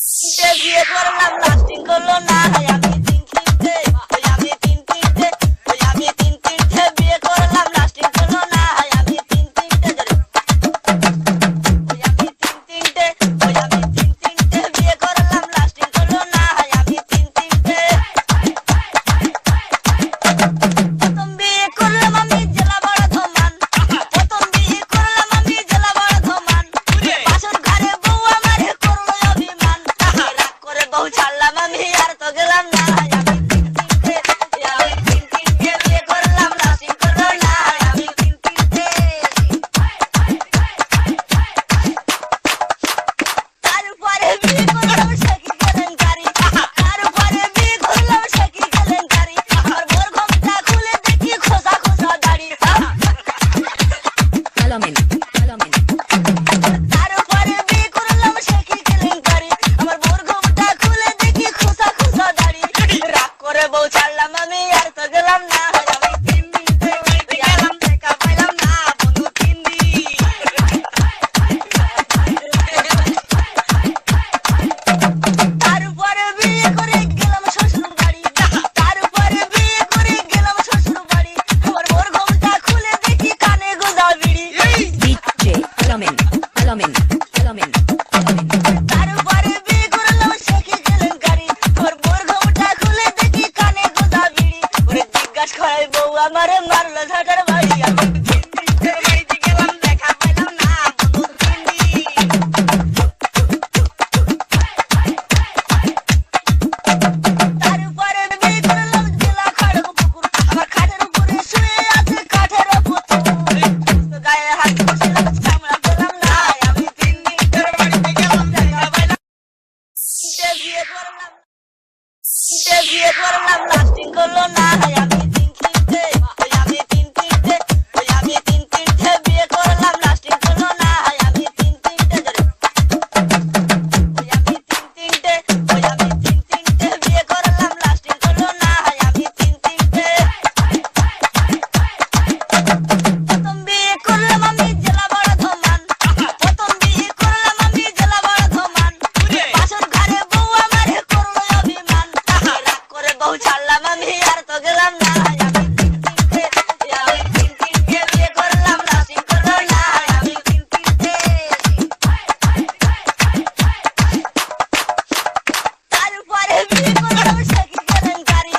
বিয়ে করলাম লাস্টিং করলো না আমি তিনটে বিয়ে করলাম লাস্টিং করলো না আমি তিনটে বিয়ে করলাম লাস্টিং করলো না আমি তিনটে প্রথম বিয়ে করলাম আমি জেলা বড় ধমান প্রথম বিয়ে করলাম আমি জেলা বড় ধমান বাসর ঘরে বউ আমারে করলো অভিমান রাগ করে বউ ছাড়লাম আমি আর তো গেলাম না আমি তিনটে বিয়ে করলাম লাস্টিং করলো না আমি তিনটে তারপরে বিয়ে করলাম সখী কেলেঙ্কারি তারপরে বিয়ে করলাম সখী কেলেঙ্কারি আমার ভোর ঘুমটা খুলে দেখি খোসা খোসা দাড়ি তারপরে বিয়ে করলাম সখী কেলেঙ্কারি আমার ভোর ঘুমটা খুলে দেখি খোসা খোসা দাড়ি রাগ করে বউ ছাড়লাম আমি আর তো গেলাম না আমি তিনটে গেলাম দেখা পাইলাম না বন্ধু তারপরে বিয়ে করে গেলাম শ্বশুর বাড়ি তারপরে বিয়ে করে গেলাম শ্বশুর বাড়ি আমার ভোর ঘুমটা খুলে দেখি কানে গোজা বিড়ি তারপরে বিয়ে করলাম সখী কেলেঙ্কারি আমার ভোর ঘুমটা খুলে দেখি কানে গোজা বিড়ি ওরে জিজ্ঞাসা করে বউ আমারে মারলো ঝাটার বাড়ি আমি তিনটে বাড়িতে গেলাম দেখা পাইলাম না বন্ধু তারপরে বিয়ে করলাম জেলা খড়গপুকুর আমার খাটের উপরে শুয়ে আছে কাঠের পুতুল গায়ে হাত ছিল চামড়া পেলাম না আমি তিনটে বাড়িতে গেলাম দেখা পাইলাম বিয়ে করলাম লাস্টিং করলো না আমি তিনটে বিয়ে করলাম লাস্টিং করলো না আমি তিনটে বিয়ে করলাম লাস্টিং করলো না আমি তিনটে প্রথম বিয়ে করলাম আমি জেলা বড় ধমান প্রথম বিয়ে করলাম আমি জেলা বড় ধমান বাসর ঘরে বউ আমারে করলো অভিমান রাগ করে বউ ছাড়লাম আমি আর তো গেলাম না আমি তিনটে বিয়ে করলাম লাস্টিং করলো না আমি তিনটে তারপরে বিয়ে করলাম সখী কেলেঙ্কারি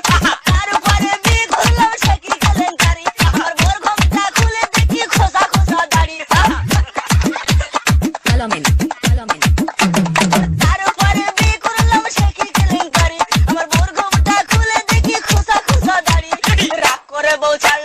তারপরে বিয়ে করলাম সখী কেলেঙ্কারি আমার ভোর ঘুমটা খুলে দেখি খোসা খোসা দাড়ি তারপরে বিয়ে করলাম সখী কেলেঙ্কারি আমার ভোর ঘুমটা খুলে দেখি খোসা খোসা দাড়ি রাগ করে বউ ছাড়লাম